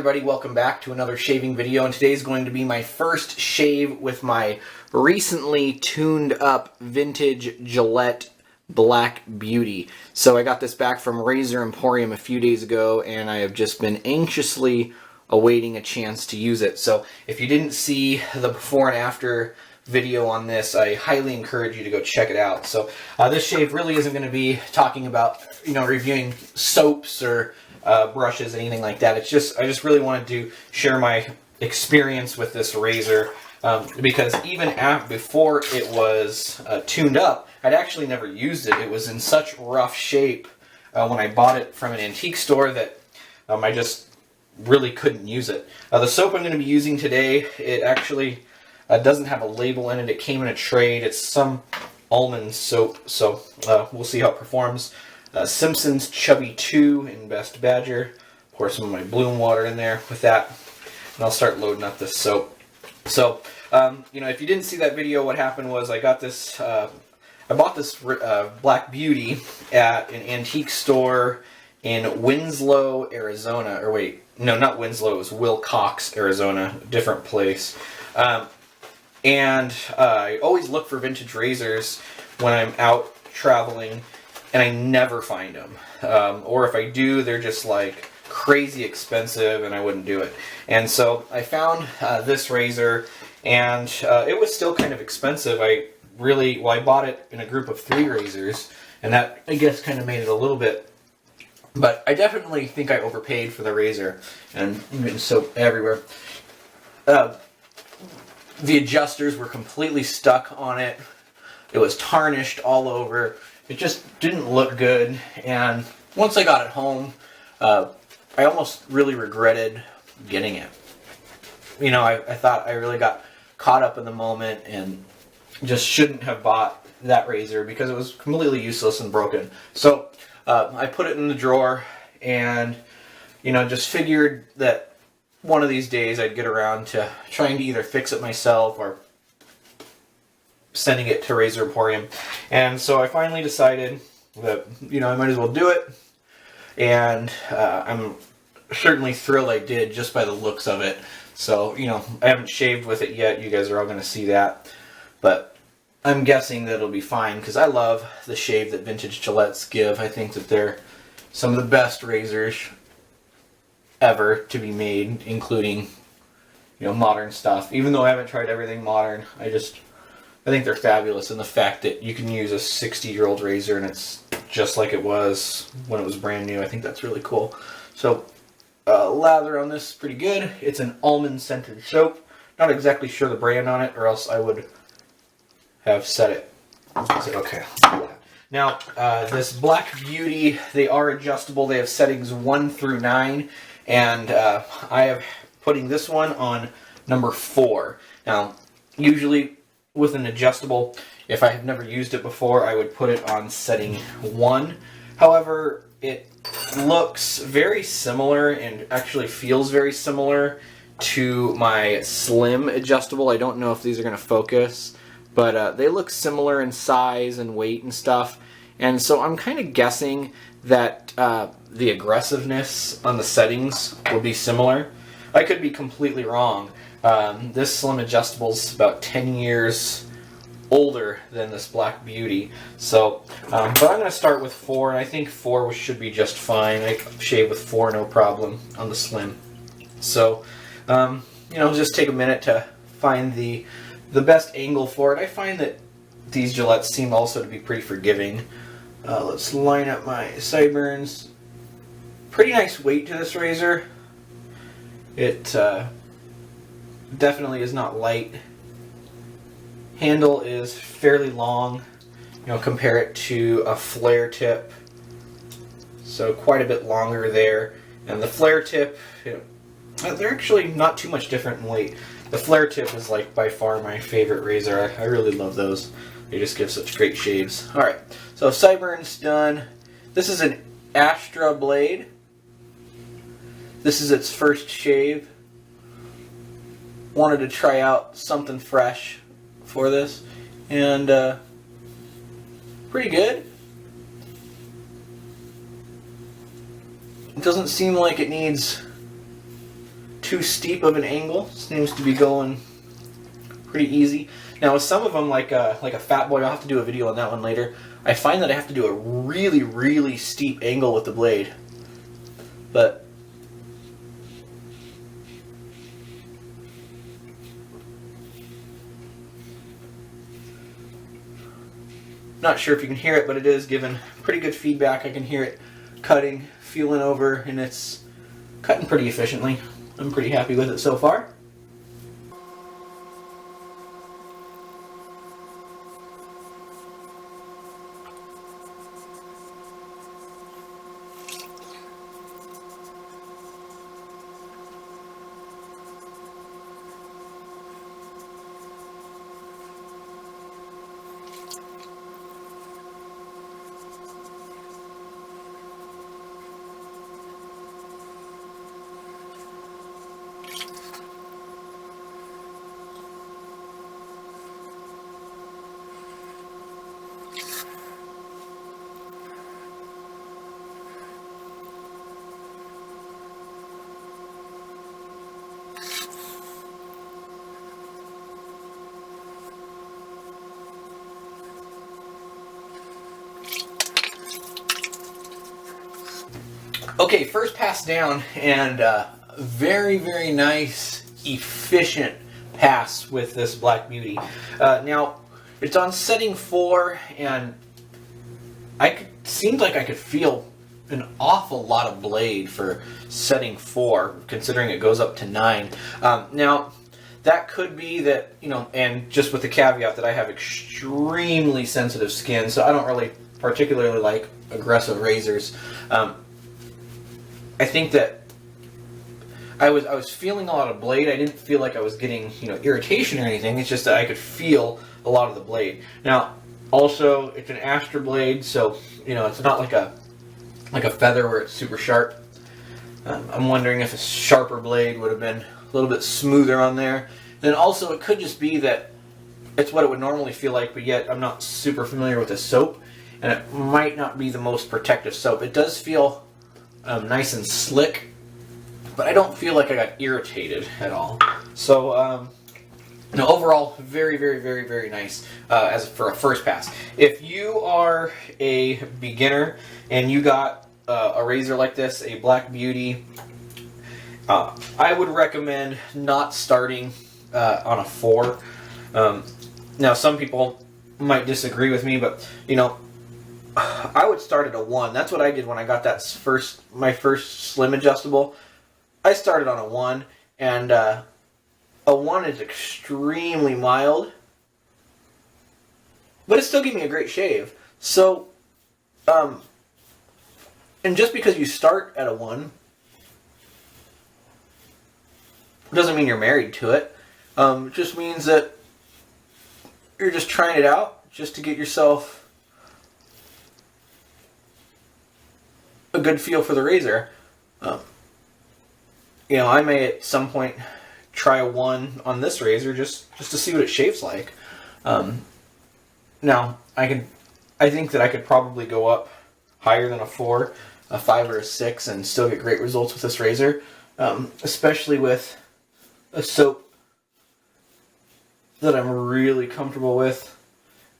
everybody, welcome back to another shaving video, and today is going to be my first shave with my recently tuned up vintage Gillette Black Beauty. So I got this back from Razor Emporium a few days ago, and I have just been anxiously awaiting a chance to use it. So if you didn't see the before and after video on this, I highly encourage you to go check it out. So this shave really isn't going to be talking about, reviewing soaps or brushes, anything like that. It's just, I just really wanted to share my experience with this razor, because even before it was tuned up, I'd actually never used it. It was in such rough shape when I bought it from an antique store that I just really couldn't use it. The soap I'm going to be using today, it actually doesn't have a label in it. It came in a trade. It's some almond soap, so we'll see how it performs. Simpson's Chubby 2 in Best Badger. Pour some of my Bloom water in there with that, and I'll start loading up this soap. So, if you didn't see that video, what happened was I got this, I bought this Black Beauty at an antique store in Winslow, Arizona. Or wait, no, not Winslow, it was Wilcox, Arizona, different place. And I always look for vintage razors when I'm out traveling, and I never find them. Or if I do, they're just like crazy expensive, and I wouldn't do it. And so I found this razor, and it was still kind of expensive. I bought it in a group of 3 razors, and that, I guess, kind of made it a little bit. But I definitely think I overpaid for the razor, and I'm getting soap everywhere. The adjusters were completely stuck on it. It was tarnished all over. It just didn't look good, and once I got it home, I almost really regretted getting it. I thought I really got caught up in the moment and just shouldn't have bought that razor because it was completely useless and broken. So I put it in the drawer, and just figured that one of these days I'd get around to trying to either fix it myself or sending it to Razor Emporium. And so I finally decided that, I might as well do it. And I'm certainly thrilled I did just by the looks of it. So, I haven't shaved with it yet. You guys are all going to see that. But I'm guessing that it'll be fine because I love the shave that vintage Gillettes give. I think that they're some of the best razors ever to be made, including, modern stuff. Even though I haven't tried everything modern, I think they're fabulous, and the fact that you can use a 60-year-old razor and it's just like it was when it was brand new, I think that's really cool. So, lather on this is pretty good. It's an almond-scented soap. Not exactly sure the brand on it, or else I would have said it. Okay, let's do that. Now, this Black Beauty, they are adjustable. They have settings 1 through 9, and I am putting this one on number 4. Now, usually with an adjustable, if I have never used it before, I would put it on setting 1. However, it looks very similar and actually feels very similar to my Slim adjustable. I don't know if these are going to focus, but they look similar in size and weight and stuff. And so I'm kind of guessing that the aggressiveness on the settings will be similar. I could be completely wrong. This Slim adjustable is about 10 years older than this Black Beauty. So, but I'm going to start with 4, and I think 4 should be just fine. I shave with 4 no problem on the Slim. So, just take a minute to find the best angle for it. I find that these Gillettes seem also to be pretty forgiving. Let's line up my sideburns. Pretty nice weight to this razor. It definitely is not light. Handle is fairly long. Compare it to a flare tip. So quite a bit longer there. And the flare tip, they're actually not too much different in weight. The flare tip is like by far my favorite razor. I really love those. They just give such great shaves. Alright, so sideburns done. This is an Astra blade. This is its first shave. Wanted to try out something fresh for this, and pretty good. It doesn't seem like it needs too steep of an angle. Seems to be going pretty easy. Now with some of them, like a Fat Boy, I'll have to do a video on that one later. I find that I have to do a really, really steep angle with the blade. But not sure if you can hear it, but it is giving pretty good feedback. I can hear it cutting, feeling over, and it's cutting pretty efficiently. I'm pretty happy with it so far. Okay, first pass down, and very, very nice, efficient pass with this Black Beauty. Now, it's on setting 4, and seemed like I could feel an awful lot of blade for setting 4, considering it goes up to 9. Now, that could be that, you know, and just with the caveat that I have extremely sensitive skin, so I don't really particularly like aggressive razors. I think that I was feeling a lot of blade. I didn't feel like I was getting, you know, irritation or anything. It's just that I could feel a lot of the blade. Now, also, it's an Astra blade, so, you know, it's not like a feather where it's super sharp. I'm wondering if a sharper blade would have been a little bit smoother on there. Then also, it could just be that it's what it would normally feel like, but yet I'm not super familiar with the soap, and it might not be the most protective soap. It does feel nice and slick, but I don't feel like I got irritated at all. So, no, overall, very, very, very, very nice as for a first pass. If you are a beginner and you got a razor like this, a Black Beauty, I would recommend not starting on a 4. Now, some people might disagree with me, but, you know, I would start at a 1. That's what I did when I got that my first slim adjustable. I started on a 1, and a 1 is extremely mild, but it still gave me a great shave. So, and just because you start at a 1 doesn't mean you're married to it. It just means that you're just trying it out just to get yourself a good feel for the razor. You know, I may at some point try a 1 on this razor just to see what it shaves like. Now, I think that I could probably go up higher than a 4, a 5 or a 6, and still get great results with this razor, especially with a soap that I'm really comfortable with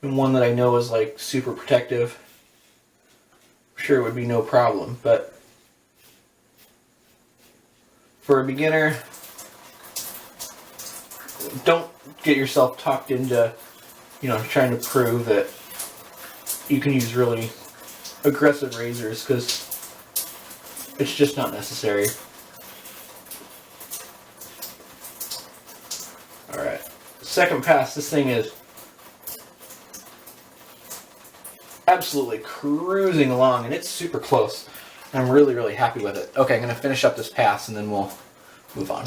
and one that I know is like super protective. I'm sure it would be no problem, but for a beginner, don't get yourself talked into, you know, trying to prove that you can use really aggressive razors, because it's just not necessary. Alright, second pass, this thing is absolutely cruising along, and it's super close. I'm really, really happy with it. Okay, I'm going to finish up this pass, and then we'll move on.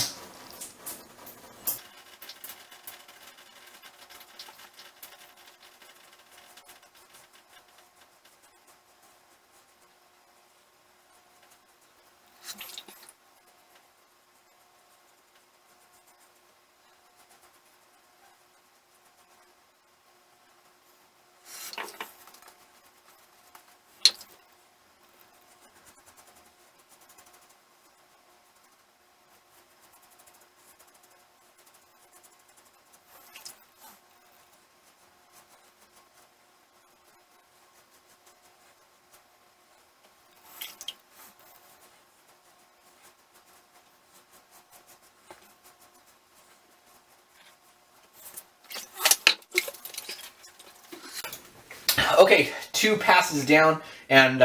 Okay, 2 passes down, and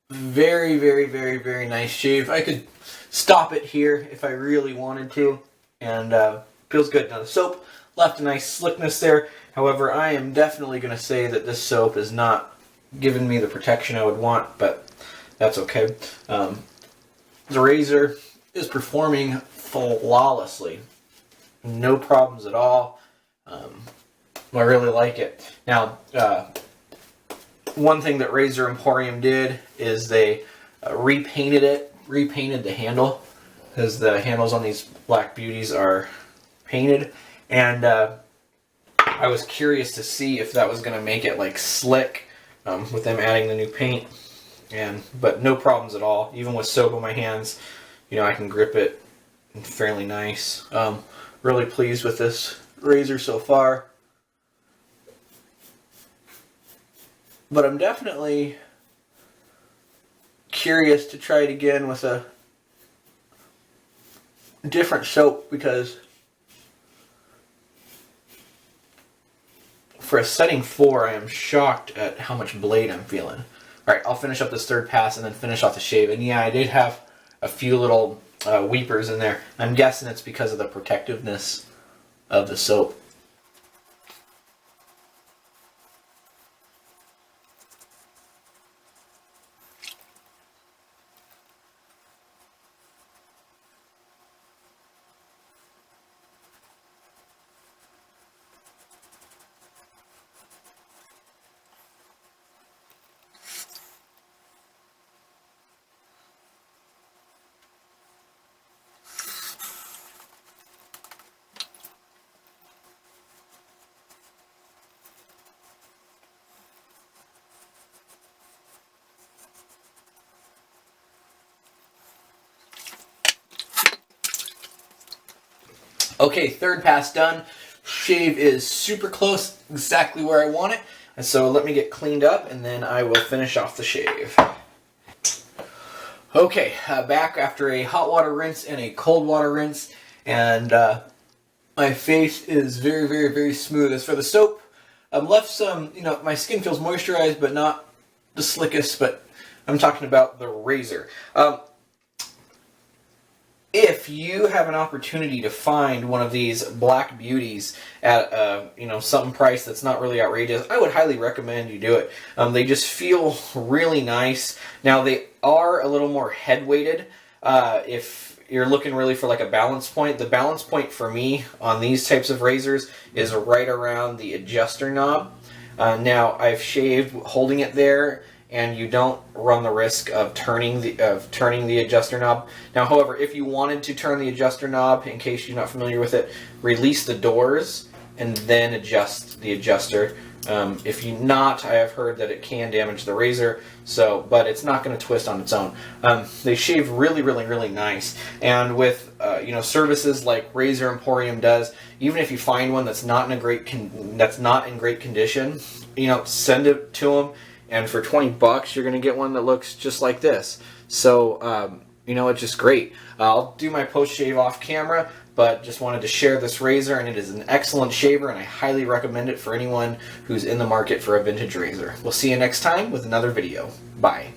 very, very, very, very nice shave. I could stop it here if I really wanted to, and feels good. Now the soap left a nice slickness there. However, I am definitely going to say that this soap is not giving me the protection I would want, but that's okay. The razor is performing flawlessly. No problems at all. I really like it. Now, one thing that Razor Emporium did is they repainted the handle, because the handles on these Black Beauties are painted, and I was curious to see if that was going to make it like slick with them adding the new paint, but no problems at all. Even with soap on my hands, you know, I can grip it fairly nice. Really pleased with this razor so far. But I'm definitely curious to try it again with a different soap, because for a setting 4, I am shocked at how much blade I'm feeling. Alright, I'll finish up this 3rd pass and then finish off the shave. And yeah, I did have a few little weepers in there. I'm guessing it's because of the protectiveness of the soap. Okay, 3rd pass done. Shave is super close, exactly where I want it. And so let me get cleaned up and then I will finish off the shave. Okay, back after a hot water rinse and a cold water rinse, and my face is very, very, very smooth. As for the soap, I've left some, you know, my skin feels moisturized, but not the slickest, but I'm talking about the razor. If you have an opportunity to find one of these Black Beauties at you know, some price that's not really outrageous, I would highly recommend you do it. They just feel really nice. Now they are a little more head weighted. If you're looking really for like a balance point, the balance point for me on these types of razors is right around the adjuster knob. Now I've shaved holding it there, and you don't run the risk of turning the adjuster knob. Now, however, if you wanted to turn the adjuster knob, in case you're not familiar with it, release the doors and then adjust the adjuster. If you not, I have heard that it can damage the razor, but it's not going to twist on its own. They shave really, really, really nice, and with you know, services like Razor Emporium does, even if you find one that's not in great condition, you know, send it to them. And for $20, you're going to get one that looks just like this. So, you know, it's just great. I'll do my post-shave off camera, but just wanted to share this razor, and it is an excellent shaver, and I highly recommend it for anyone who's in the market for a vintage razor. We'll see you next time with another video. Bye.